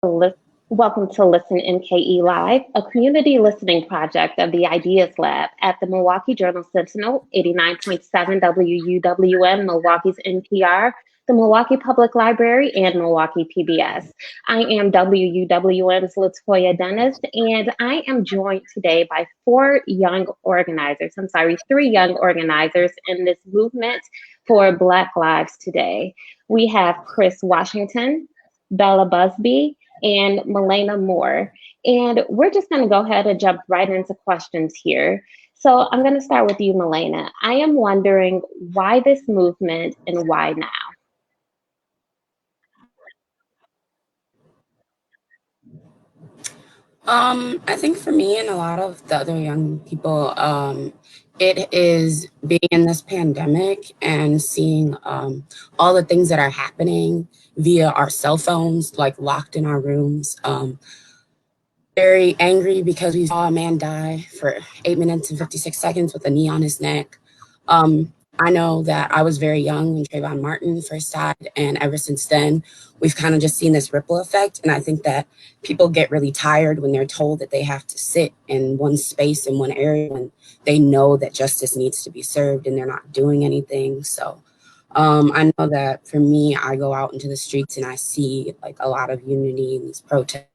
Lis- Welcome to Listen NKE Live, a community listening project of the Ideas Lab at the Milwaukee Journal Sentinel, 89.7 WUWM, Milwaukee's NPR, the Milwaukee Public Library, and Milwaukee PBS. I am WUWM's Latoya Dennis, and I am joined today by three young organizers in this movement for Black Lives Today. We have Chris Washington, Bella Busby, and Milena Moore. And we're just going to go ahead and jump right into questions here. So I'm going to start with you, Milena. I am wondering why this movement and why now? I think for me and a lot of the other young people, it is being in this pandemic and seeing all the things that are happening via our cell phones, like locked in our rooms. Very angry because we saw a man die for 8 minutes and 56 seconds with a knee on his neck. I know that I was very young when Trayvon Martin first died, and ever since then, we've kind of just seen this ripple effect. And I think that people get really tired when they're told that they have to sit in one space in one area when they know that justice needs to be served and they're not doing anything. So I know that for me, I go out into the streets and I see like a lot of unity in these protests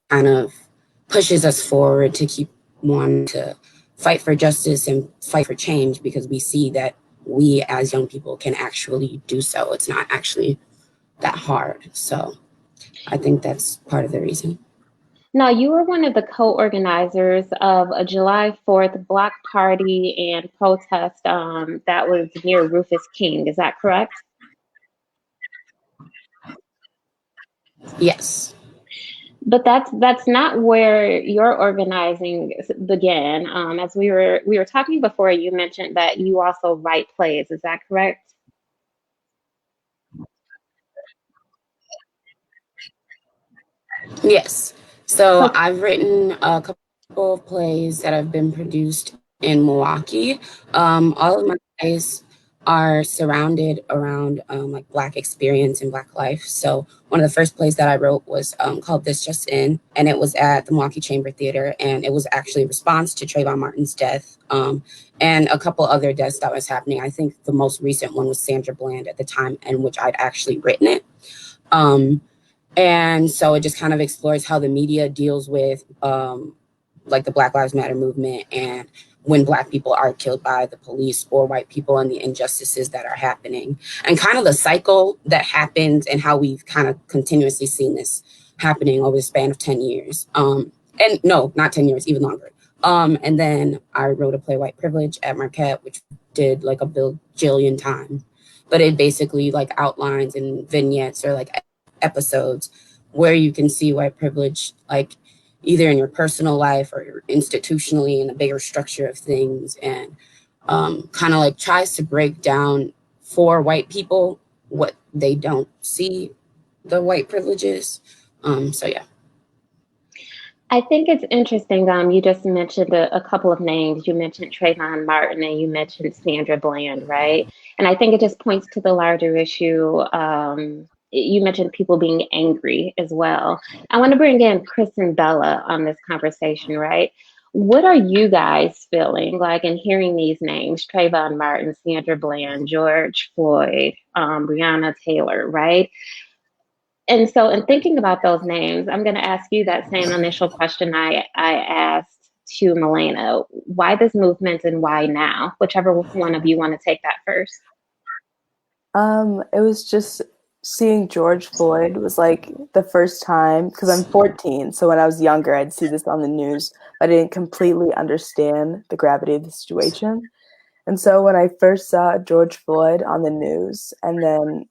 kind of pushes us forward to keep wanting to fight for justice and fight for change because we see that we as young people can actually do so. It's not actually that hard. So I think that's part of the reason. Now, you were one of the co organizers of a July 4th block party and protest that was near Rufus King. Is that correct? Yes. But that's not where your organizing began. As we were talking before, you mentioned that you also write plays. Is that correct? Yes. So So, I've written a couple of plays that have been produced in Milwaukee. All of my plays are surrounded around like Black experience and Black life. So one of the first plays that I wrote was called This Just In, and it was at the Milwaukee Chamber Theater, and it was actually a response to Trayvon Martin's death and a couple other deaths that was happening. I think the most recent one was Sandra Bland at the time in which I'd actually written it. Um, and so it just kind of explores how the media deals with like the Black Lives Matter movement and when Black people are killed by the police or white people and the injustices that are happening and kind of the cycle that happens and how we've kind of continuously seen this happening over the span of 10 years. And no, not 10 years, even longer. And then I wrote a play, White Privilege, at Marquette, which did like a bajillion times. But it basically like outlines and vignettes or like episodes where you can see white privilege, like either in your personal life or institutionally in the bigger structure of things, and kind of like tries to break down for white people what they don't see the white privileges. So yeah. I think it's interesting. You just mentioned a couple of names. You mentioned Trayvon Martin and you mentioned Sandra Bland, right? And I think it just points to the larger issue. You mentioned people being angry as well. I want to bring in Chris and Bella on this conversation, right? What are you guys feeling like in hearing these names, Trayvon Martin, Sandra Bland, George Floyd, Breonna Taylor, right? And so, in thinking about those names, I'm going to ask you that same initial question I asked to Milena. Why this movement and why now? Whichever one of you want to take that first. It was just seeing George Floyd was like the first time because I'm 14, so when I was younger, I'd see this on the news, but I didn't completely understand the gravity of the situation. And so when I first saw George Floyd on the news, and then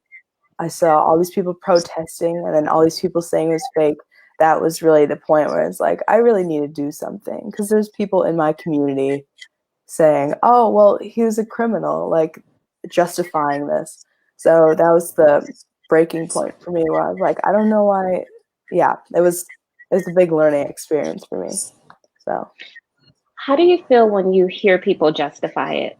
I saw all these people protesting, and then all these people saying it was fake, that was really the point where it's like, I really need to do something because there's people in my community saying, oh, well, he was a criminal, like justifying this. So that was the breaking point for me where I was like, I don't know why. Yeah, it was a big learning experience for me. So How do you feel when you hear people justify it?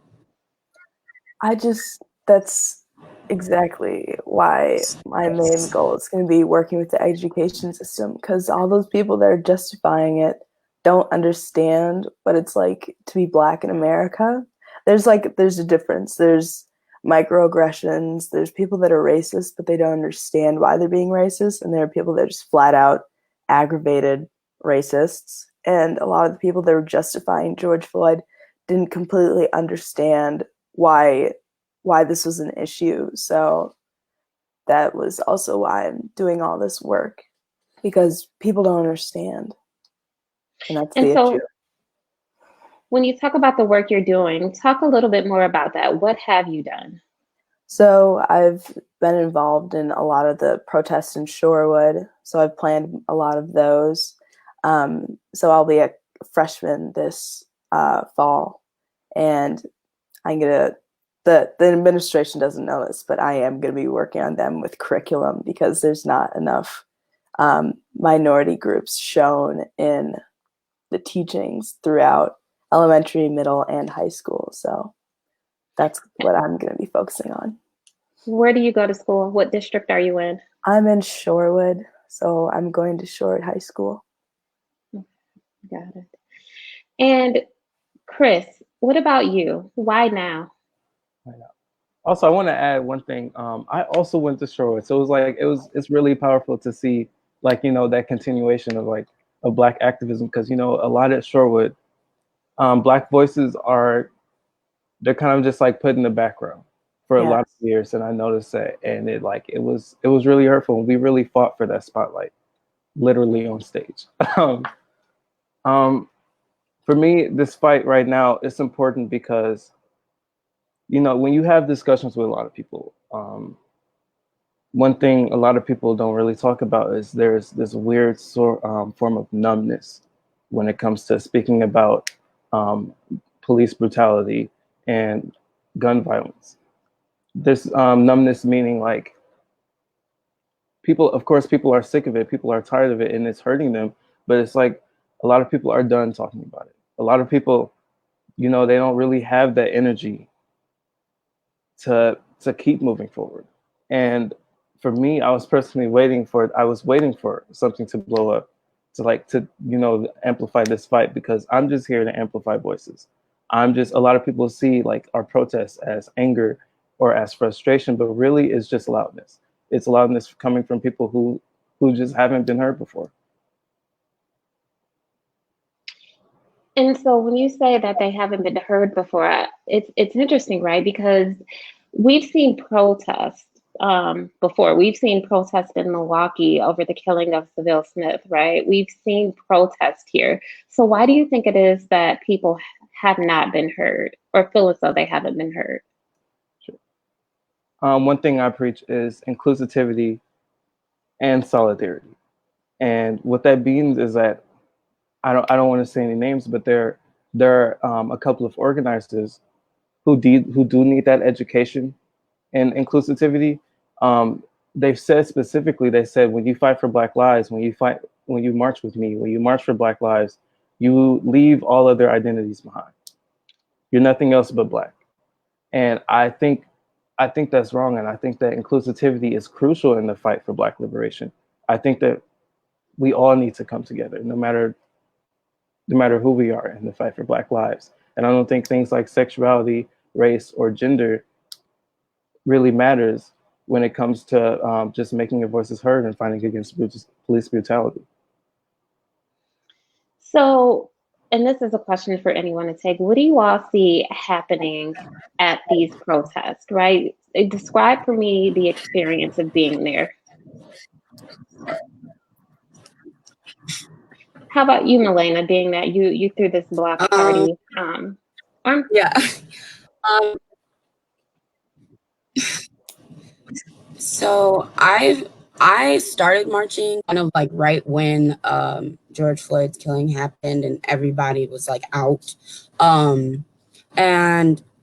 I just that's exactly why my main goal is going to be working with the education system, because all those people that are justifying it don't understand what it's like to be Black in America. There's a difference. There's microaggressions. There's people that are racist, but they don't understand why they're being racist, and there are people that are just flat out aggravated racists. And a lot of the people that were justifying George Floyd didn't completely understand why this was an issue. So that was also why I'm doing all this work, because people don't understand, and that's And the issue. so when you talk about the work you're doing, talk a little bit more about that. What have you done? So I've been involved in a lot of the protests in Shorewood. So I've planned a lot of those. So I'll be a freshman this fall, and I'm gonna. The administration doesn't know this, but I am going to be working on them with curriculum, because there's not enough minority groups shown in the teachings throughout elementary, middle, and high school. So that's what I'm going to be focusing on. Where do you go to school? What district are you in? I'm in Shorewood, so I'm going to Shorewood High School. Got it. And Chris, what about you? Why now? Also, I want to add one thing. I also went to Shorewood, so it was like it's really powerful to see, like, that continuation of of Black activism, because a lot at Shorewood, Black voices they're kind of just like put in the background for a lot of years, and I noticed that, and it was really hurtful. We really fought for that spotlight, literally on stage. For me, this fight right now is important because when you have discussions with a lot of people, one thing a lot of people don't really talk about is there's this weird form of numbness when it comes to speaking about police brutality and gun violence. This numbness meaning, like, people, of course, people are sick of it, people are tired of it, and it's hurting them. But it's like a lot of people are done talking about it. A lot of people, they don't really have that energy to keep moving forward. And for me, I was personally waiting for something to blow up, to amplify this fight, because I'm just here to amplify voices. A lot of people see like our protests as anger or as frustration, but really it's just loudness. It's loudness coming from people who just haven't been heard before. And so when you say that they haven't been heard before, it's interesting, right? Because we've seen protests before. We've seen protests in Milwaukee over the killing of Seville Smith, right? We've seen protests here. So why do you think it is that people have not been heard, or feel as though they haven't been heard? One thing I preach is inclusivity and solidarity. And what that means is that I don't want to say any names, but there are a couple of organizers who do need that education and inclusivity. They've said specifically, they said, when you fight for Black lives, when you march with me, when you march for Black lives, you leave all other identities behind. You're nothing else but Black. And I think that's wrong, and I think that inclusivity is crucial in the fight for Black liberation. I think that we all need to come together, no matter who we are, in the fight for Black lives. And I don't think things like sexuality, race, or gender really matters when it comes to just making your voices heard and fighting against police brutality. So, and this is a question for anyone to take, what do you all see happening at these protests, right? Describe for me the experience of being there. How about you, Milena, being that you threw this block party? Yeah. So I started marching kind of like right when George Floyd's killing happened and everybody was like out. And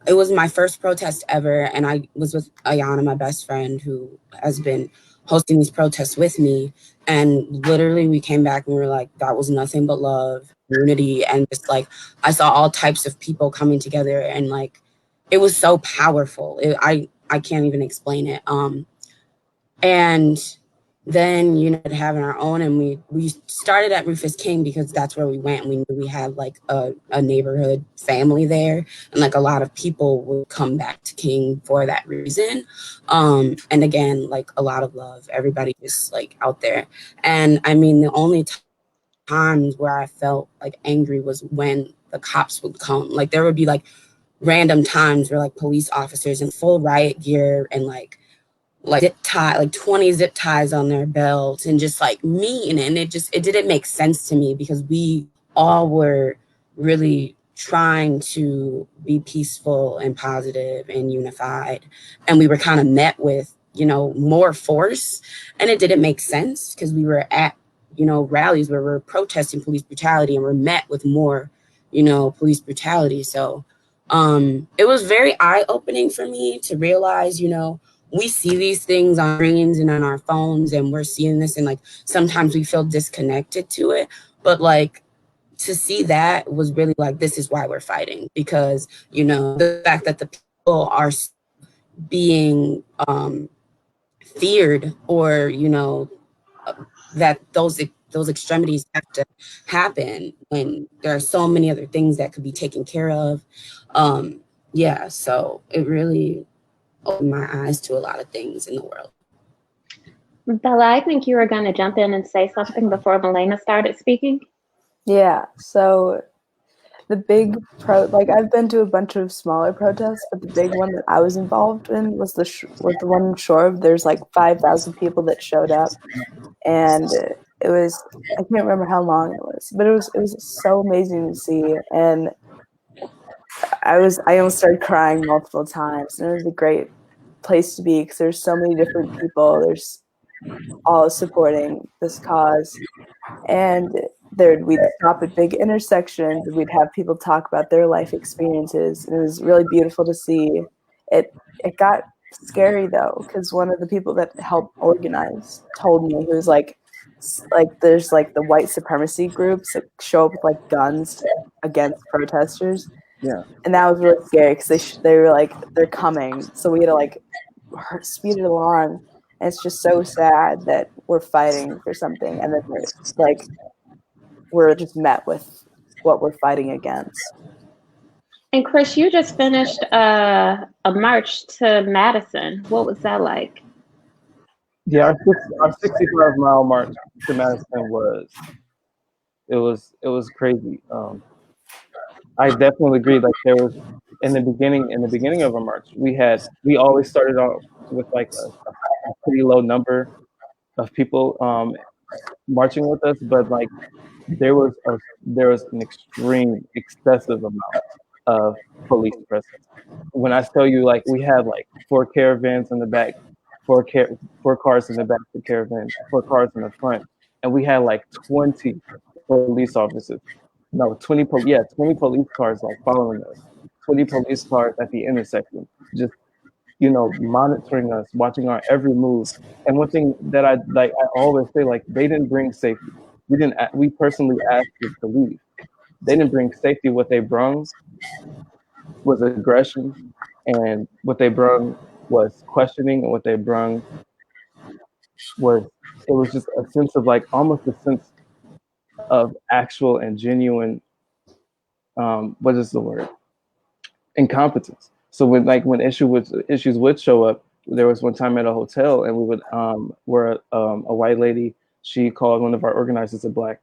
it was my first protest ever, and I was with Ayana, my best friend, who has been hosting these protests with me. And literally we came back and we were like, that was nothing but love, unity, and just like I saw all types of people coming together, and like it was so powerful. I can't even explain it. And then, you know, having our own, and we started at Rufus King because that's where we went. And we knew we had like a neighborhood family there, and like a lot of people would come back to King for that reason. And again, like a lot of love, everybody just like out there. And I mean, the only times where I felt like angry was when the cops would come. Like there would be like random times where like police officers in full riot gear and like zip tie, like 20 zip ties on their belt, and just like mean. And it didn't make sense to me because we all were really trying to be peaceful and positive and unified. And we were kind of met with, you know, more force. And it didn't make sense because we were at, you know, rallies where we're protesting police brutality and we're met with more, you know, police brutality. So it was very eye-opening for me to realize, you know, we see these things on screens and on our phones, and we're seeing this, and like sometimes we feel disconnected to it. But like to see that was really like, this is why we're fighting, because, you know, the fact that the people are being feared, or, you know, that those extremities have to happen when there are so many other things that could be taken care of. Yeah, so it really opened my eyes to a lot of things in the world. Bella, I think you were going to jump in and say something before Milena started speaking. Yeah, so the big like I've been to a bunch of smaller protests, but the big one that I was involved in was was the one in Shore. There's like 5,000 people that showed up, and it was, I can't remember how long it was, but it was so amazing to see. And I almost started crying multiple times, and it was a great place to be because there's so many different people. There's all supporting this cause, and we'd stop at big intersections, and we'd have people talk about their life experiences, and it was really beautiful to see. It got scary though, because one of the people that helped organize told me, he was like there's like the white supremacy groups that show up with like guns against protesters. Yeah. And that was really scary because they were like, they're coming, so we had to like speed it along. And it's just so sad that we're fighting for something, and then we're just met with what we're fighting against. And Chris, you just finished a march to Madison. What was that like? Yeah, our 65-mile march to Madison was crazy. I definitely agree. Like there was in the beginning of a march, we always started off with like a pretty low number of people marching with us, but like there was an extreme excessive amount of police presence. When I tell you, like we had like 4 caravans in the back, 4 cars in the back of the caravan, 4 cars in the front, and we had like 20 police officers. No, 20 police cars like following us. 20 police cars at the intersection, just monitoring us, watching our every move. And one thing that I always say, like they didn't bring safety. We personally asked them to leave. They didn't bring safety. What they brought was aggression, and what they brought was questioning, and what they brought was it was just a sense of like almost a sense of actual and genuine what is the word, incompetence. So when issues would show up, there was one time at a hotel, and we would where a white lady, she called one of our organizers a black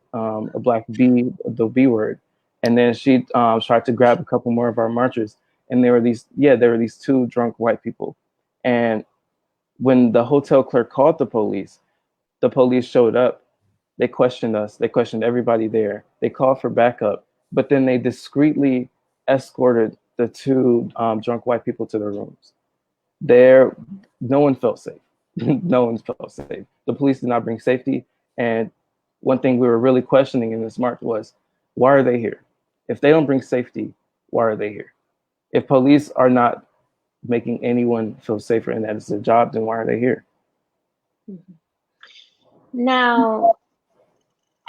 B, the B word, and then she tried to grab a couple more of our marchers, and there were these 2 drunk white people, and when the hotel clerk called the police showed up. They questioned us. They questioned everybody there. They called for backup, but then they discreetly escorted the 2 drunk white people to their rooms. There, no one felt safe. No one felt safe. The police did not bring safety. And one thing we were really questioning in this march was, why are they here? If they don't bring safety, why are they here? If police are not making anyone feel safer and that is their job, then why are they here? Now,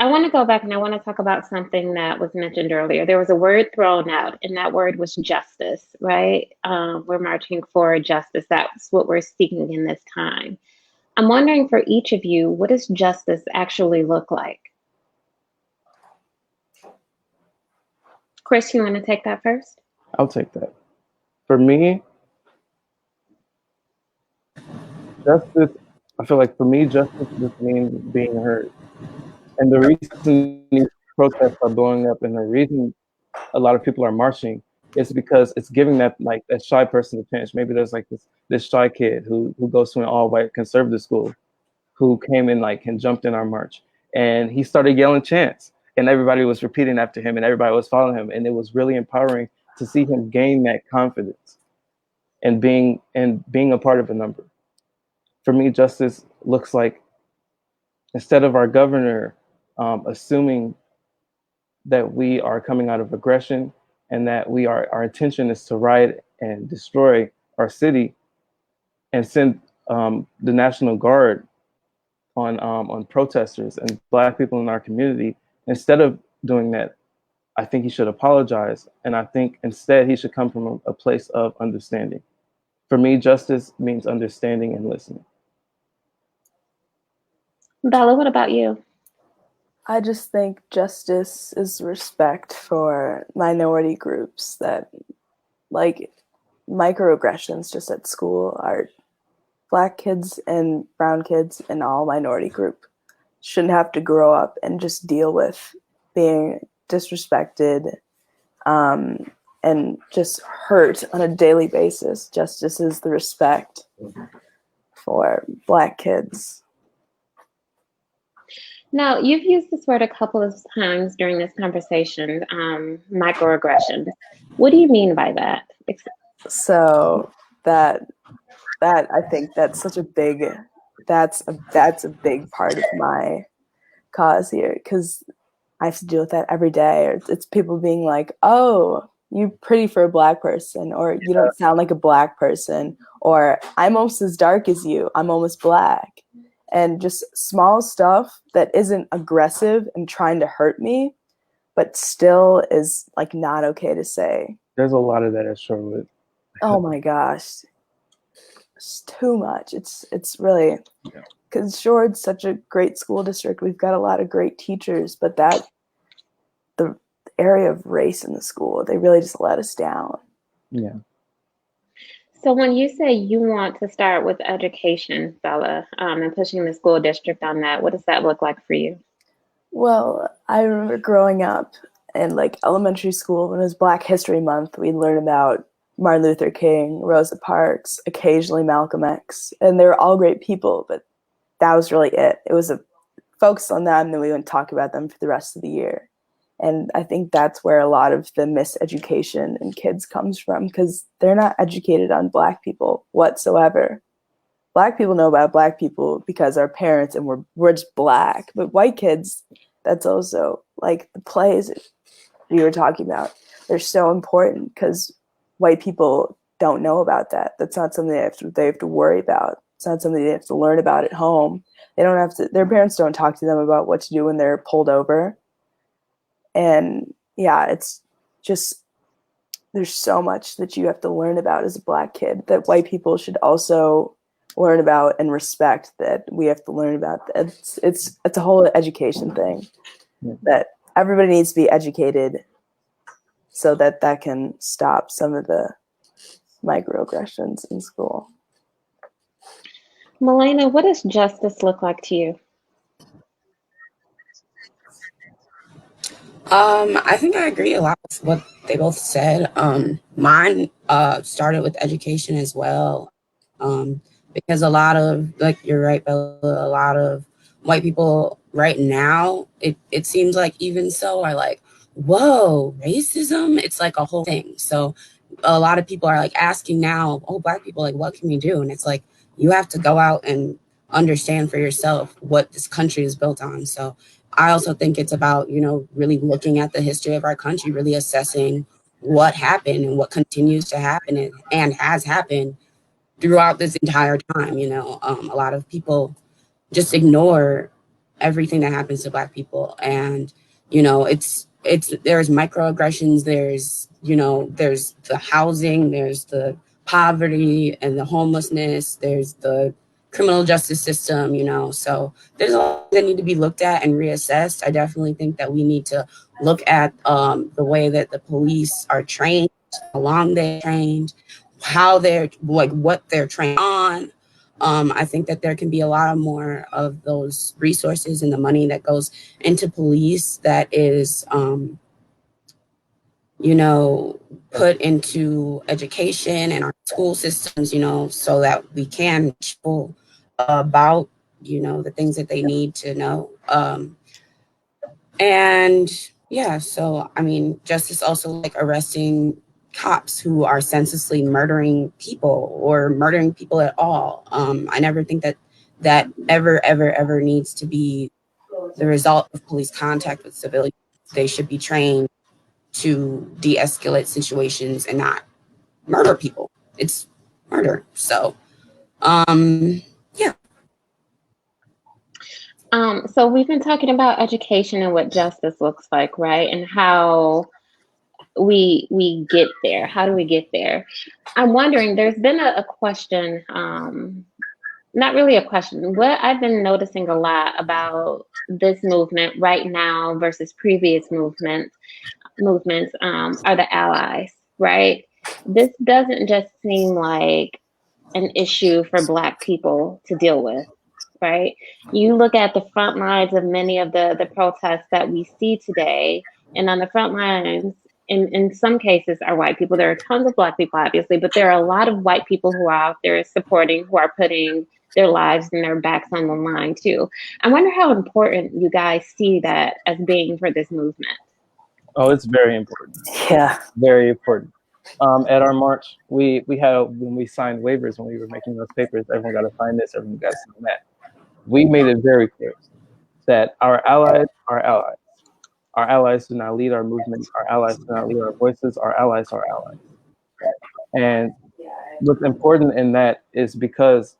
I want to go back and I want to talk about something that was mentioned earlier. There was a word thrown out, and that word was justice, right? We're marching for justice. That's what we're seeking in this time. I'm wondering for each of you, what does justice actually look like? Chris, you want to take that first? I'll take that. For me, justice, I feel like for me, justice just means being heard. And the reason these protests are blowing up and the reason a lot of people are marching is because it's giving that like that shy person a chance. Maybe there's like this shy kid who goes to an all white conservative school who came in like and jumped in our march and he started yelling chants and everybody was repeating after him and everybody was following him and it was really empowering to see him gain that confidence and being a part of a number. For me, justice looks like instead of our governor assuming that we are coming out of aggression and that our intention is to riot and destroy our city and send the National Guard on protesters and black people in our community. Instead of doing that, I think he should apologize, and I think instead he should come from a place of understanding. For me, justice means understanding and listening. Bella, what about you? I just think justice is respect for minority groups that, like, microaggressions just at school are black kids and brown kids and all minority group shouldn't have to grow up and just deal with being disrespected and just hurt on a daily basis. Justice is the respect for black kids. Now, you've used this word a couple of times during this conversation, microaggressions. What do you mean by that? So that I think that's such a big that's a big part of my cause here because I have to deal with that every day. It's people being like, "Oh, you pretty for a black person," or "You don't sound like a black person," or "I'm almost as dark as you. I'm almost black." And just small stuff that isn't aggressive and trying to hurt me, but still is like not okay to say. There's a lot of that at Charlotte. Oh my gosh. It's too much. It's really because Shore's such a great school district. We've got a lot of great teachers, but the area of race in the school, they really just let us down. Yeah. So when you say you want to start with education, Bella, and pushing the school district on that, what does that look like for you? Well, I remember growing up in like elementary school when it was Black History Month, we'd learn about Martin Luther King, Rosa Parks, occasionally Malcolm X, and they were all great people, but that was really it. It was a focus on them, and then we wouldn't talk about them for the rest of the year. And I think that's where a lot of the miseducation in kids comes from because they're not educated on Black people whatsoever. Black people know about Black people because our parents and we're just Black. But white kids, that's also like the plays you were talking about. They're so important because white people don't know about that. That's not something they have to worry about. It's not something they have to learn about at home. They don't have to. Their parents don't talk to them about what to do when they're pulled over. And yeah, it's just there's so much that you have to learn about as a Black kid that white people should also learn about and respect that we have to learn about. It's a whole education thing that everybody needs to be educated so that can stop some of the microaggressions in school. Melena, what does justice look like to you? I think I agree a lot with what they both said. Mine started with education as well, because a lot of, like, you're right, Bella, a lot of white people right now, it seems like even so are like, whoa, racism? It's like a whole thing. So a lot of people are like asking now, oh, Black people, like, what can we do? And it's like, you have to go out and understand for yourself what this country is built on. So I also think it's about, really looking at the history of our country, really assessing what happened and what continues to happen and has happened throughout this entire time. A lot of people just ignore everything that happens to Black people. And, you know, there's microaggressions, there's, you know, there's the housing, there's the poverty and the homelessness, there's the criminal justice system, you know. So there's a lot that need to be looked at and reassessed. I definitely think that we need to look at the way that the police are trained, how long they're trained, how they're like what they're trained on. I think that there can be a lot more of those resources and the money that goes into police that is, you know, put into education and our school systems, you know, so that we can teach people about, you know, the things that they need to know. And yeah, so I mean, justice also like arresting cops who are senselessly murdering people or murdering people at all. I never think that that ever needs to be the result of police contact with civilians. They should be trained to de-escalate situations and not murder people. It's murder. So, yeah. So we've been talking about education and what justice looks like, right? And how we get there. How do we get there? I'm wondering, there's been a question, not really a question. What I've been noticing a lot about this movement right now versus previous movements are the allies, right? This doesn't just seem like an issue for Black people to deal with, right? You look at the front lines of many of the protests that we see today, and on the front lines, in some cases, are white people. There are tons of Black people, obviously, but there are a lot of white people who are out there supporting, who are putting their lives and their backs on the line too. I wonder how important you guys see that as being for this movement. Oh, it's very important. Yeah. Very important. At our march, we had when we signed waivers, when we were making those papers, everyone got to sign this, everyone got to sign that. We made it very clear that our allies are allies. Our allies do not lead our movement. Our allies do not lead our voices. Our allies are allies. And what's important in that is because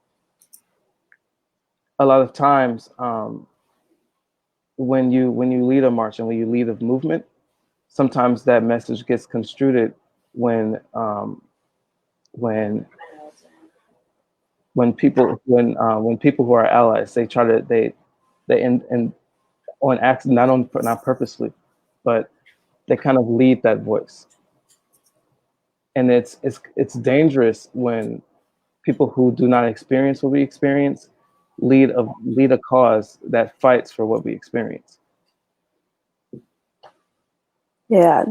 a lot of times when you lead a march and when you lead a movement, sometimes that message gets construed when when people who are allies, they try to they and on accident, not purposely, but they kind of lead that voice. And it's dangerous when people who do not experience what we experience lead a cause that fights for what we experience. Yeah,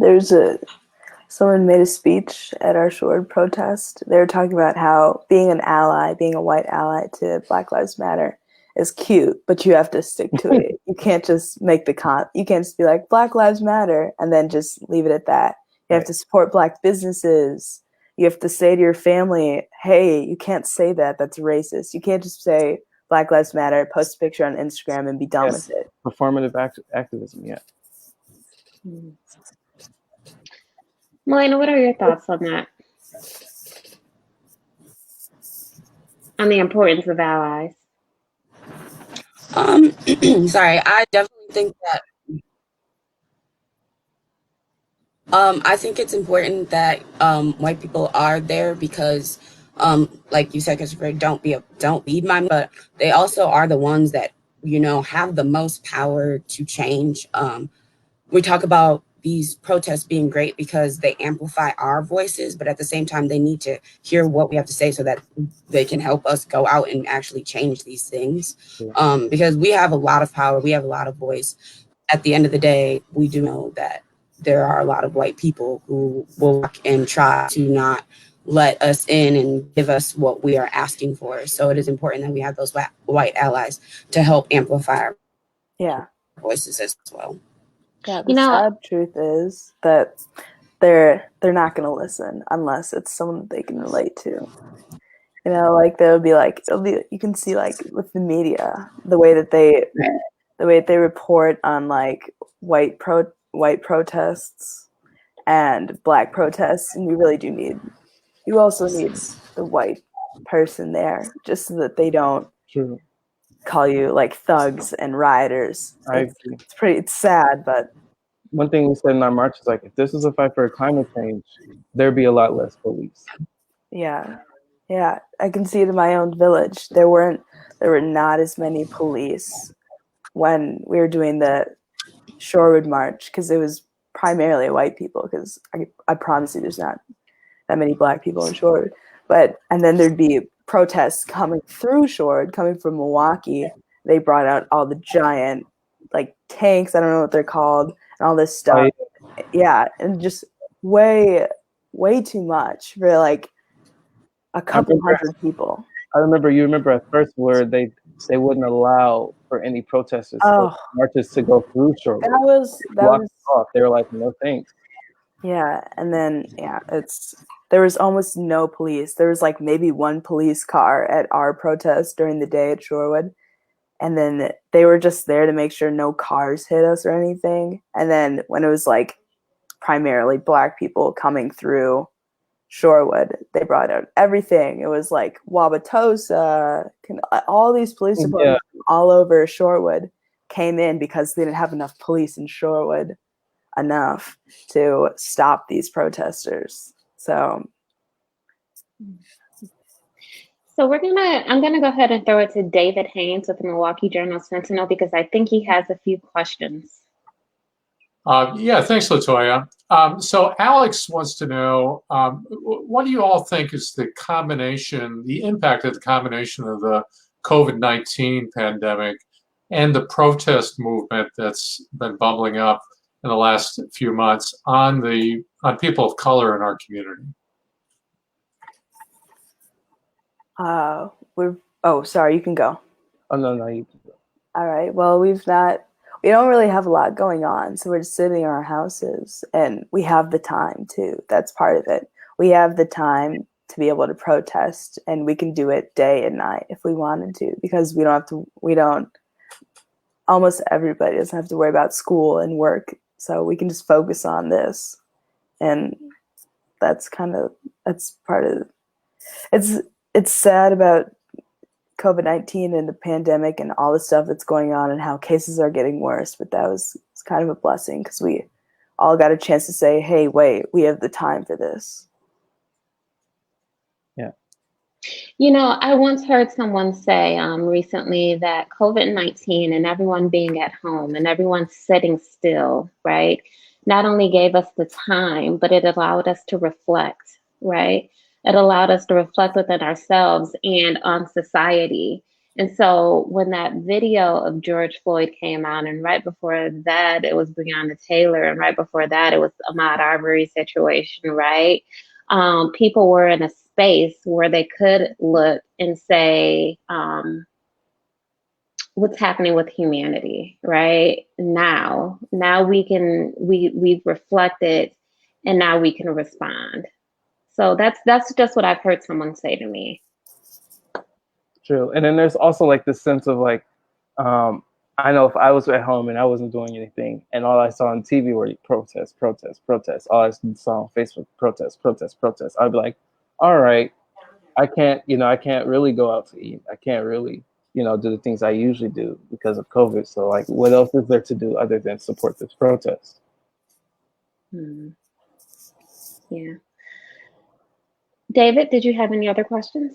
someone made a speech at our Shore protest. They were talking about how being an ally, being a white ally to Black Lives Matter is cute, but you have to stick to it. You can't just you can't just be like Black Lives Matter and then just leave it at that. You have to support Black businesses. You have to say to your family, hey, you can't say that. That's racist. You can't just say Black Lives Matter, post a picture on Instagram and be done with it. Performative activism, yeah. Melina, what are your thoughts on that? On the importance of allies? Sorry, I definitely think that I think it's important that white people are there because, like you said, Christopher, don't lead my, but they also are the ones that, you know, have the most power to change. We talk about these protests being great because they amplify our voices, but at the same time, they need to hear what we have to say so that they can help us go out and actually change these things. Because we have a lot of power, we have a lot of voice. At the end of the day, we do know that there are a lot of white people who will walk and try to not let us in and give us what we are asking for. So it is important that we have those white allies to help amplify our voices as well. Yeah, the sad truth is that they're not going to listen unless it's someone they can relate to. You know, like you can see like with the media, the way that they report on like white protests and Black protests, and you also need the white person there just so that they don't call you like thugs and rioters. I agree. It's sad, but One thing we said in our march is like, if this was a fight for climate change, there'd be a lot less police. yeah, yeah, I can see it in my own village. There were not as many police when we were doing the Shorewood March because it was primarily white people. Because I promise you, there's not that many black people in Shorewood. And then there'd be protests coming through Shorewood, coming from Milwaukee. They brought out all the giant like tanks. I don't know what they're called, and all this stuff. Yeah, and just way too much for like a couple hundred people. You remember at first where they wouldn't allow for any protesters or marches to go through Shorewood. That was off. They were like, no thanks. Yeah, and then there was almost no police. There was like maybe one police car at our protest during the day at Shorewood, and then they were just there to make sure no cars hit us or anything. And then when it was like primarily black people coming through Shorewood, they brought out everything. It was like Wauwatosa, all these police departments all over Shorewood came in because they didn't have enough police in Shorewood enough to stop these protesters. So I'm gonna go ahead and throw it to David Haynes with the Milwaukee Journal Sentinel because I think he has a few questions. Yeah, thanks, Latoya. So Alex wants to know, what do you all think is the impact of the combination of the COVID-19 pandemic and the protest movement that's been bubbling up in the last few months on people of color in our community? Sorry, you can go. Oh, no, you can go. All right. Well, we don't really have a lot going on, so we're just sitting in our houses, and we have the time too. That's part of it. We have the time to be able to protest, and we can do it day and night if we wanted to, because almost everybody doesn't have to worry about school and work, so we can just focus on this. And that's part of it. It's sad about COVID-19 and the pandemic and all the stuff that's going on and how cases are getting worse, but it's kind of a blessing because we all got a chance to say, hey, wait, we have the time for this. Yeah. I once heard someone say recently that COVID-19 and everyone being at home and everyone sitting still, right, not only gave us the time, but it allowed us to reflect, right? It allowed us to reflect within ourselves and on society. And so when that video of George Floyd came out, and right before that, it was Breonna Taylor, and right before that, it was Ahmaud Arbery situation, right? People were in a space where they could look and say, what's happening with humanity, right? Now we've reflected, and now we can respond. So that's just what I've heard someone say to me. True. And then there's also like this sense of like, I know if I was at home and I wasn't doing anything and all I saw on TV were protests, all I saw on Facebook, protests, I'd be like, all right, I can't really go out to eat. I can't really, do the things I usually do because of COVID. So like, what else is there to do other than support this protest? Yeah. David, did you have any other questions?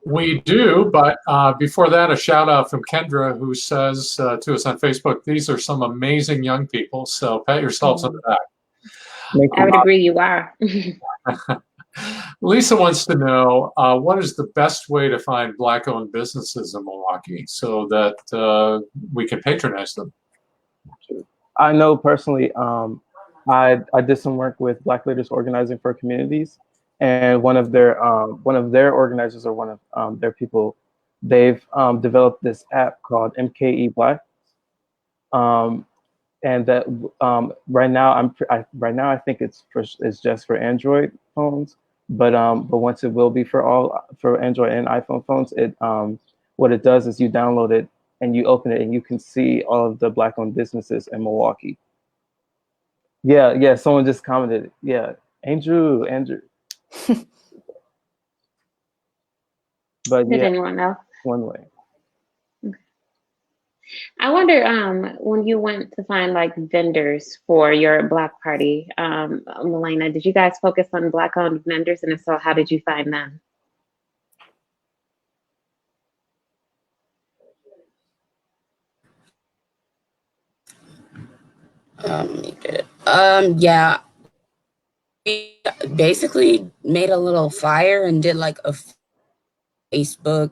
We do, but before that, a shout out from Kendra, who says to us on Facebook, these are some amazing young people. So pat yourselves on the back. I would agree you are. Lisa wants to know, what is the best way to find Black-owned businesses in Milwaukee so that we can patronize them? I know personally, I did some work with Black Leaders Organizing for Communities, and one of their organizers or one of their people, they've developed this app called MKE Black, and that right now I think it's just for Android phones, but once it will be for Android and iPhone phones, what it does is you download it and you open it and you can see all of the Black-owned businesses in Milwaukee. Yeah, someone just commented. Yeah, Andrew. But did anyone know? One way. Okay. I wonder, when you went to find like vendors for your Black party, Melena, did you guys focus on Black-owned vendors? And if so, how did you find them? Yeah, we basically made a little flyer and did like a Facebook,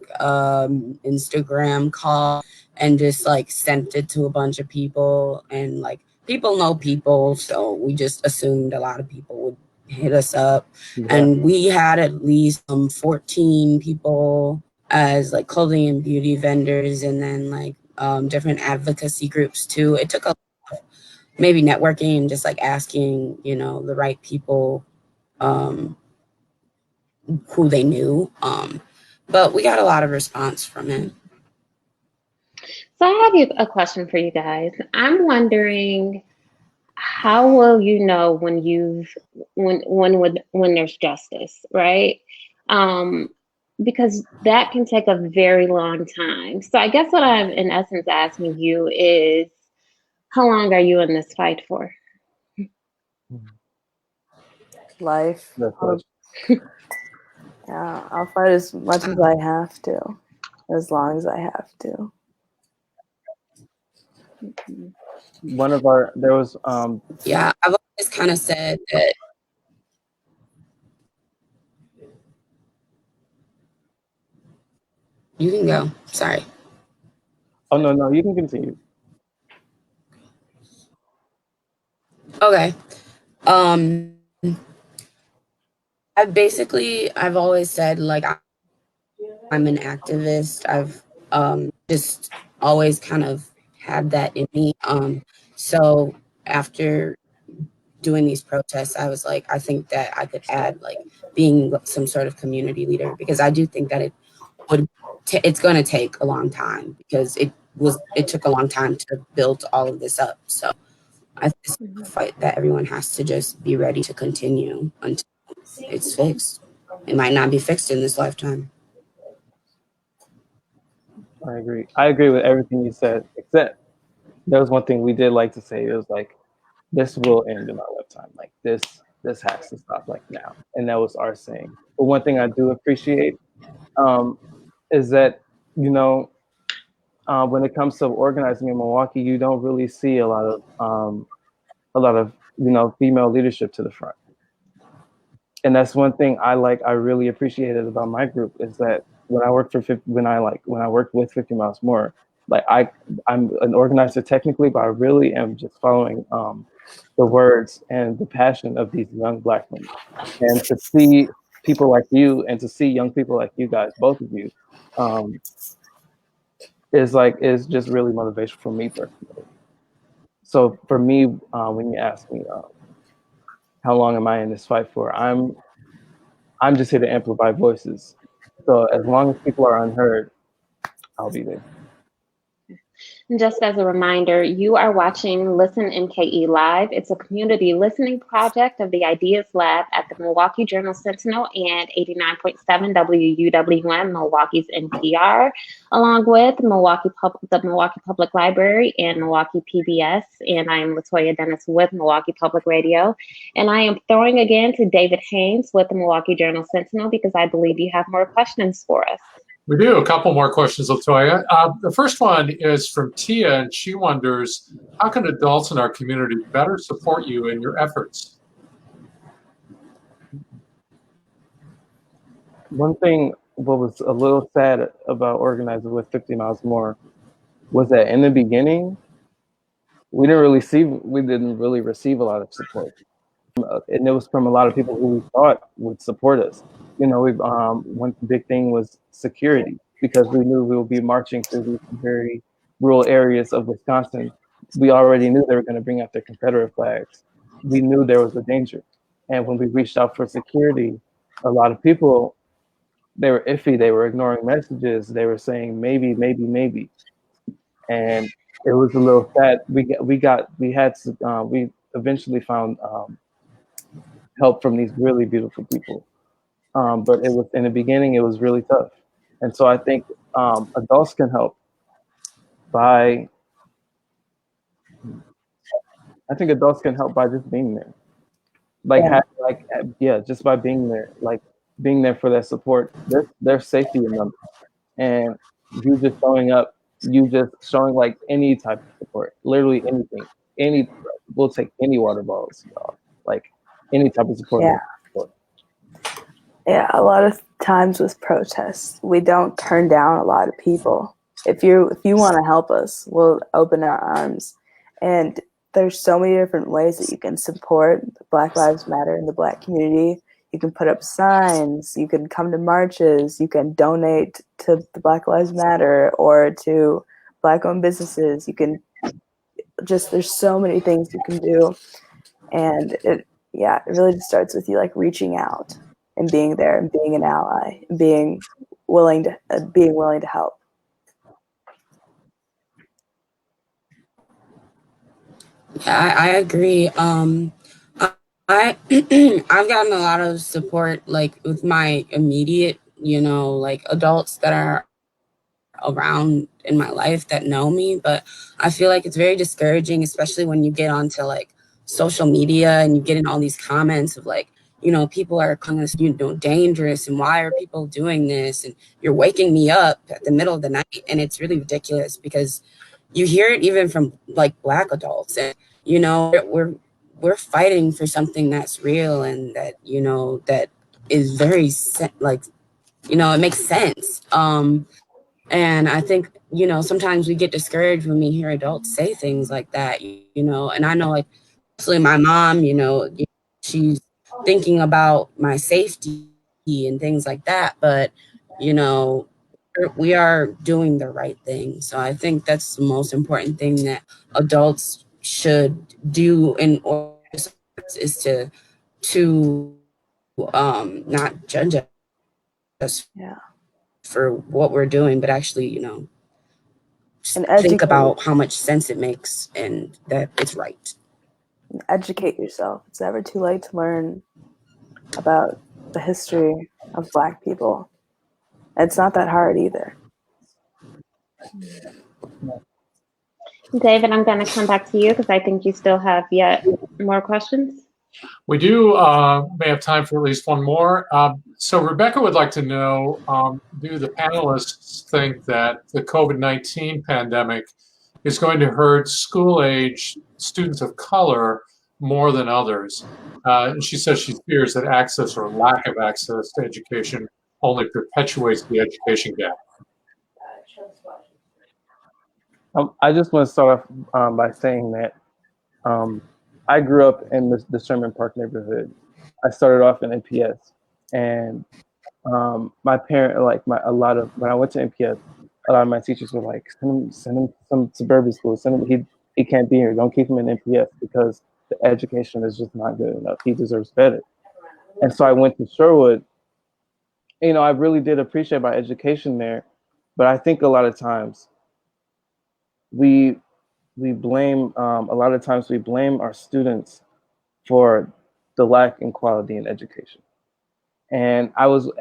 Instagram call, and just like sent it to a bunch of people. And like people know people, so we just assumed a lot of people would hit us up. Yeah. And we had at least 14 people as like clothing and beauty vendors, and then like different advocacy groups too. It took a maybe networking and just like asking, you know, the right people um, who they knew. But we got a lot of response from it. So I have a question for you guys. I'm wondering, how will you know when when there's justice, right? Um, because that can take a very long time. So I guess what I'm in essence asking you is, how long are you in this fight for? Life. That's what. Yeah, I'll fight as much as I have to, as long as I have to. One of our there was Yeah, I've always kind of said that. You can go. Sorry. oh no, you can continue. Okay. Um, I've always said like I'm an activist. I've just always kind of had that in me. So after doing these protests, I was like, I think that I could add like being some sort of community leader, because I do think that it's going to take a long time, because it took a long time to build all of this up. So I think it's a fight that everyone has to just be ready to continue until it's fixed. It might not be fixed in this lifetime. I agree. I agree with everything you said, except there was one thing we did like to say. It was like, this will end in our lifetime. Like this has to stop like now. And that was our saying. But one thing I do appreciate is that, you know, when it comes to organizing in Milwaukee, you don't really see a lot of female leadership to the front. And that's one thing I really appreciated about my group, is that when I worked for when I worked with 50 Miles More, like I'm an organizer technically, but I really am just following the words and the passion of these young Black women. And to see people like you, and to see young people like you guys, both of you, um, is just really motivational for me personally. So for me, when you ask me how long am I in this fight for, I'm just here to amplify voices. So as long as people are unheard, I'll be there. And just as a reminder, you are watching Listen NKE Live. It's a community listening project of the Ideas Lab at the Milwaukee Journal Sentinel and 89.7 WUWM, Milwaukee's NPR, along with the Milwaukee Public Library and Milwaukee PBS. And I am Latoya Dennis with Milwaukee Public Radio. And I am throwing again to David Haynes with the Milwaukee Journal Sentinel, because I believe you have more questions for us. We do. A couple more questions, Latoya. The first one is from Tia, and she wonders, how can adults in our community better support you in your efforts? One thing, what was a little sad about organizing with 50 Miles More was that in the beginning, we didn't really receive a lot of support. And it was from a lot of people who we thought would support us. You know, one big thing was security, because we knew we would be marching through these very rural areas of Wisconsin. We already knew they were going to bring out their Confederate flags. We knew there was a danger. And when we reached out for security, a lot of people, they were iffy. They were ignoring messages. They were saying maybe, maybe, maybe. And it was a little sad. We eventually found help from these really beautiful people. But it was in the beginning, it was really tough. And so I think adults can help by, I think adults can help by just being there. Like, Yeah. yeah, just by being there, like being there for that support. There's safety in numbers, and you just showing up, you just showing like any type of support, literally anything, any, we'll take any water bottles, like any type of support. Yeah. Yeah, a lot of times with protests, we don't turn down a lot of people. If you want to help us, we'll open our arms. And there's so many different ways that you can support Black Lives Matter in the Black community. You can put up signs, you can come to marches, you can donate to the Black Lives Matter or to Black-owned businesses. You can just, there's so many things you can do. And it really just starts with you like reaching out and being there and being an ally and being willing to help. Yeah, I agree. I I've gotten a lot of support like with my immediate, like adults that are around in my life that know me, but I feel like it's very discouraging, especially when you get onto like social media and you get in all these comments of like, people are calling us, dangerous, and why are people doing this? And you're waking me up at the middle of the night, and it's really ridiculous because you hear it even from like Black adults, and we're fighting for something that's real and that that is very like it makes sense. And I think, sometimes we get discouraged when we hear adults say things like that, and I know like, especially my mom, she's thinking about my safety and things like that, but, we are doing the right thing. So I think that's the most important thing that adults should do in order is to not judge us Yeah. for what we're doing, but actually, And think about how much sense it makes and that it's right. educate yourself. It's never too late to learn about the history of Black people. It's not that hard either. David, I'm going to come back to you because I think you still have yet more questions. We do may have time for at least one more. So Rebecca would like to know, do the panelists think that the COVID-19 pandemic is going to hurt school-age students of color more than others? And she says she fears that access or lack of access to education only perpetuates the education gap. I just want to start off by saying that I grew up in the Sherman Park neighborhood. I started off in NPS, and my parent, like when I went to NPS, a lot of my teachers were like, send him some suburban school. Send him, he can't be here. Don't keep him in NPS because the education is just not good enough. He deserves better. And so I went to Sherwood. I really did appreciate my education there, but I think a lot of times we blame we blame our students for the lack in quality in education. And I was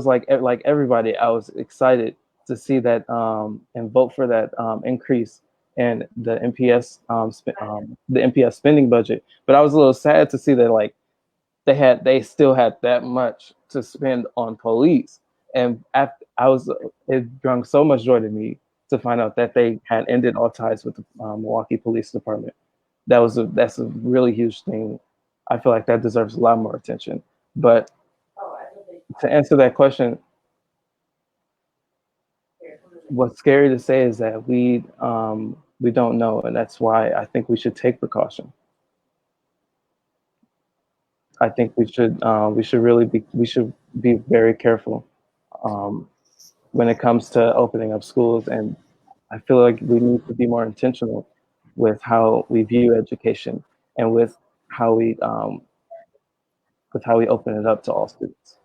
like everybody, I was excited to see that and vote for that increase in the NPS spending budget. But I was a little sad to see that like they still had that much to spend on police. And it brought so much joy to me to find out that they had ended all ties with the Milwaukee Police Department. That's a really huge thing. I feel like that deserves a lot more attention. But to answer that question, what's scary to say is that we don't know, and that's why I think we should take precaution. I think we should be very careful when it comes to opening up schools, and I feel like we need to be more intentional with how we view education and how we with how we open it up to all students.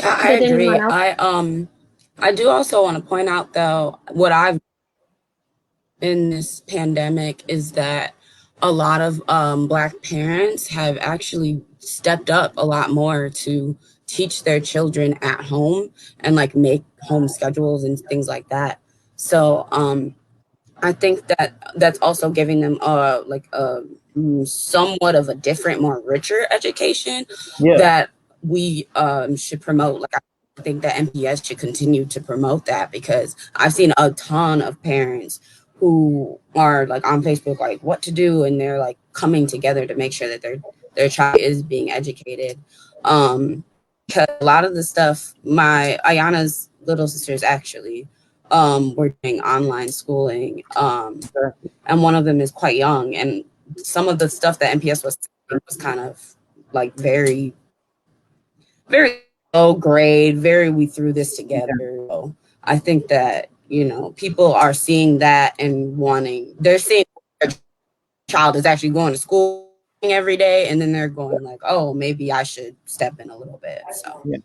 I Did anyone agree. else? I do also want to point out though what I've in this pandemic is that a lot of Black parents have actually stepped up a lot more to teach their children at home and like make home schedules and things like that. So I think that that's also giving them like a somewhat of a different, more richer education Yeah, that we should promote. Like I think that MPS should continue to promote that, because I've seen a ton of parents who are like on Facebook, like what to do, and they're like coming together to make sure that their child is being educated. Because a lot of the stuff, my Ayana's little sisters actually were doing online schooling, and one of them is quite young, and some of the stuff that MPS was saying was kind of like very, very low grade, very we threw this together. So I think that, you know, people are seeing that and they're seeing their child is actually going to school every day, and then they're going like, oh, maybe I should step in a little bit. So yeah.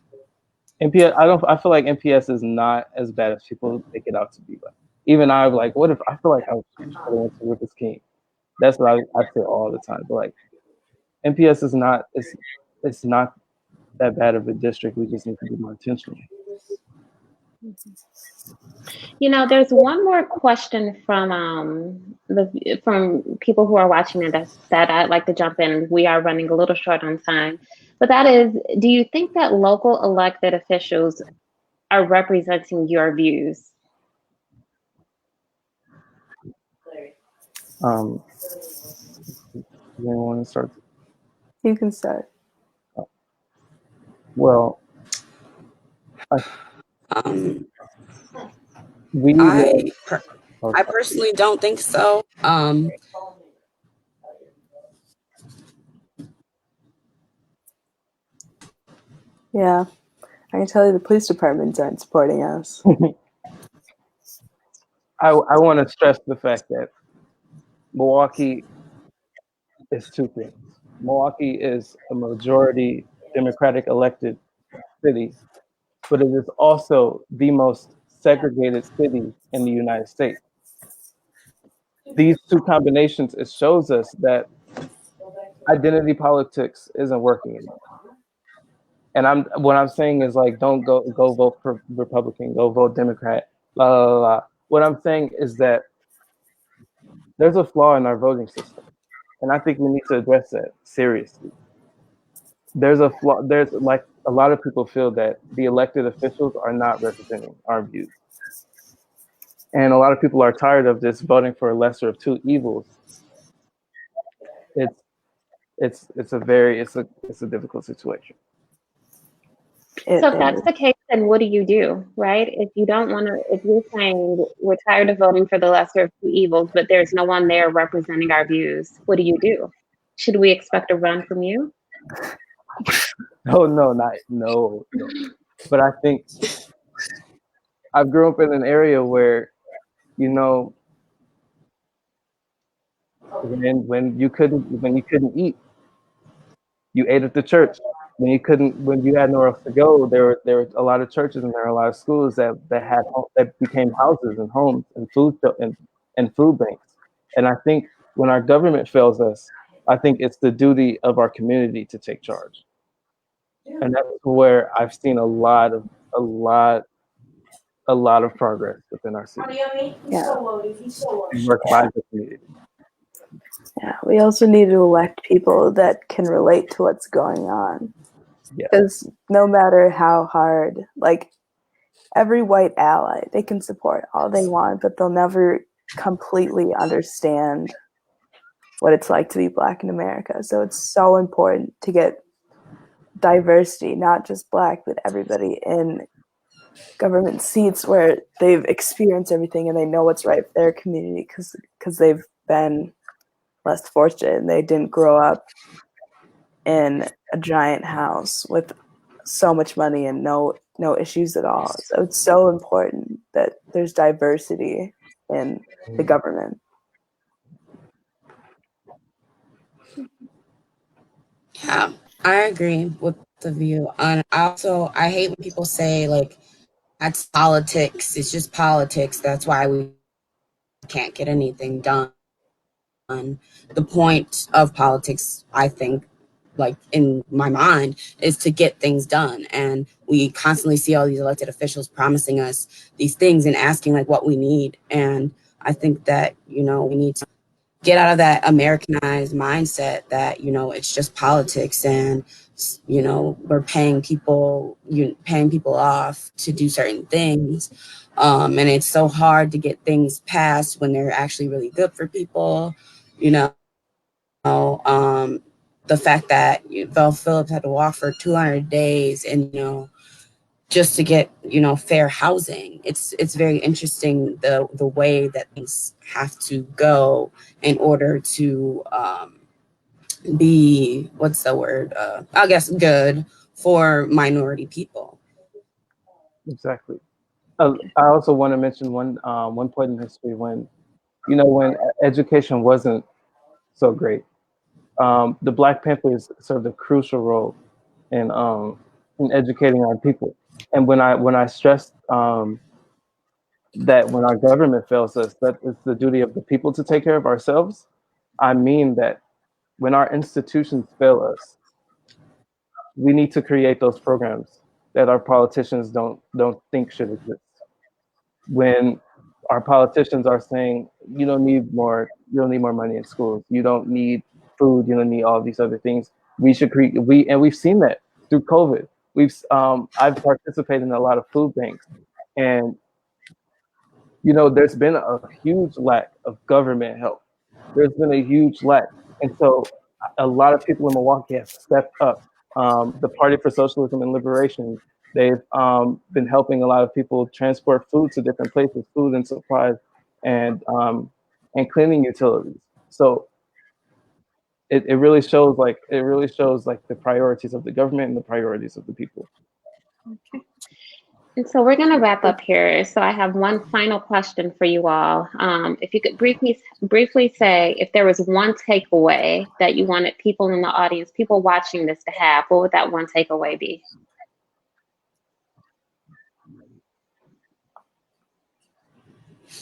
NPS, I feel like NPS is not as bad as people make it out to be. Like, even I'm like, what if I feel like I should have went to Rufus King? That's what I say all the time. But like, NPS is not, it's not that bad of a district. We just need to be more intentional. You know, there's one more question from people who are watching that I'd like to jump in. We are running a little short on time, but that is, do you think that local elected officials are representing your views? Um, you want to start? You can start. Well, I, um, we live. I Oh, I personally don't think so. Yeah, I can tell you the police departments aren't supporting us. I want to stress the fact that Milwaukee is two things. Milwaukee is a majority Democratic elected city, but it is also the most segregated city in the United States. These two combinations, it shows us that identity politics isn't working anymore. And what I'm saying is like, don't go vote for Republican, go vote Democrat, la la la la. What I'm saying is that there's a flaw in our voting system, and I think we need to address that seriously. There's a flaw. There's like a lot of people feel that the elected officials are not representing our views, and a lot of people are tired of just voting for a lesser of two evils. It's it's a difficult situation. So if that's the case, then what do? Right? If you don't want to, if you're saying we're tired of voting for the lesser of two evils, but there's no one there representing our views, what do you do? Should we expect a run from you? Oh no, not no. But I think I grew up in an area where, you know, when you couldn't eat, you ate at the church. When you had nowhere else to go, there were a lot of churches and there were a lot of schools that became houses and homes and and food banks. And I think when our government fails us, I think it's the duty of our community to take charge. And that's where I've seen a lot of progress within our city. Yeah. Work by the community. Yeah, we also need to elect people that can relate to what's going on. Yeah. Because no matter how hard, like every white ally, they can support all they want, but they'll never completely understand what it's like to be Black in America. So it's so important to get diversity, not just Black, but everybody in government seats where they've experienced everything and they know what's right for their community because they've been less fortunate and they didn't grow up in a giant house with so much money and no issues at all. So it's so important that there's diversity in the government. yeah, I agree with the view. And I hate when people say like that's politics. It's just politics. That's why we can't get anything done. The point of politics, I think, like in my mind, is to get things done. And we constantly see all these elected officials promising us these things and asking like what we need. And I think that, you know, we need to get out of that Americanized mindset that, you know, it's just politics and, you know, we're paying people off to do certain things. And it's so hard to get things passed when they're actually really good for people, you know. The fact that Belle Phillips had to walk for 200 days and, you know, just to get, you know, fair housing. It's very interesting the way that things have to go in order to be, what's the word? I guess good for minority people. Exactly. I also want to mention one point in history when, you know, when education wasn't so great. The Black Panthers served a crucial role in educating our people. And when I stressed that when our government fails us, that it's the duty of the people to take care of ourselves, I mean that when our institutions fail us, we need to create those programs that our politicians don't think should exist. When our politicians are saying you don't need more money in schools, you don't need food, you don't need all these other things, we should create we've seen that through COVID. I've participated in a lot of food banks, and you know, there's been a huge lack of government help. There's been a huge lack. And so a lot of people in Milwaukee have stepped up. The Party for Socialism and Liberation, they've been helping a lot of people transport food to different places, food and supplies, and cleaning utilities. So it really shows like the priorities of the government and the priorities of the people. Okay. And so we're going to wrap up here. So I have one final question for you all. If you could briefly say if there was one takeaway that you wanted people in the audience, people watching this to have, what would that one takeaway be?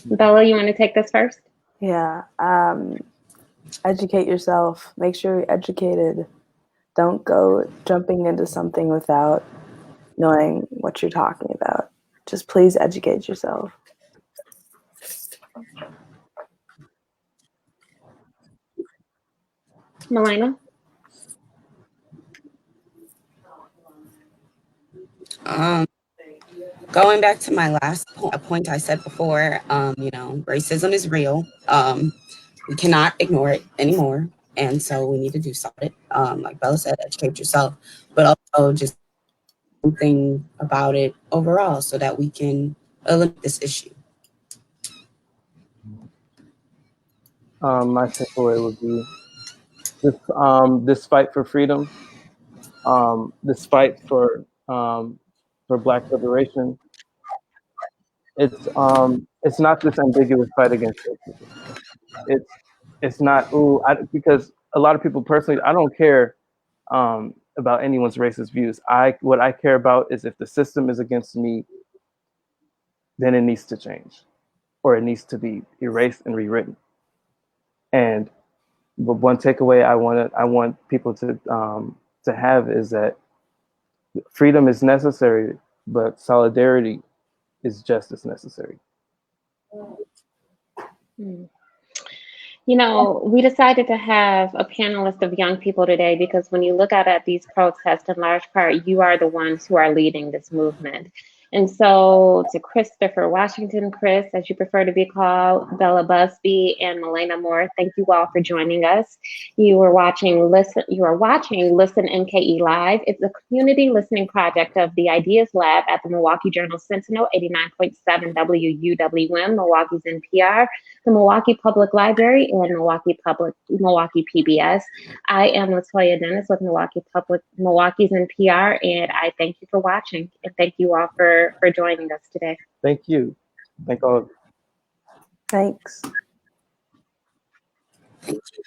Bella, you want to take this first? Yeah. Educate yourself. Make sure you're educated. Don't go jumping into something without knowing what you're talking about. Just please educate yourself. Melina? Going back to my last point I said before, you know, racism is real. We cannot ignore it anymore. And so we need to do something. Like Bella said, educate yourself, but also just something about it overall so that we can eliminate this issue. My takeaway would be this fight for freedom, this fight for Black liberation. It's not this ambiguous fight against racism. It's not because a lot of people personally, I don't care about anyone's racist views. What I care about is if the system is against me, then it needs to change, or it needs to be erased and rewritten. And but one takeaway I want people to have is that freedom is necessary, but solidarity is just as necessary. You know, we decided to have a panelist of young people today because when you look out at these protests, in large part, you are the ones who are leading this movement. And so to Christopher Washington, Chris, as you prefer to be called, Bella Busby, and Melina Moore, thank you all for joining us. You are watching Listen NKE Live. It's a community listening project of the Ideas Lab at the Milwaukee Journal Sentinel, 89.7 WUWM, Milwaukee's NPR, the Milwaukee Public Library, and Milwaukee PBS. I am Latoya Dennis with Milwaukee's NPR, and I thank you for watching, and thank you all for joining us today. Thank you. Thank all of you. Thanks. Thank you.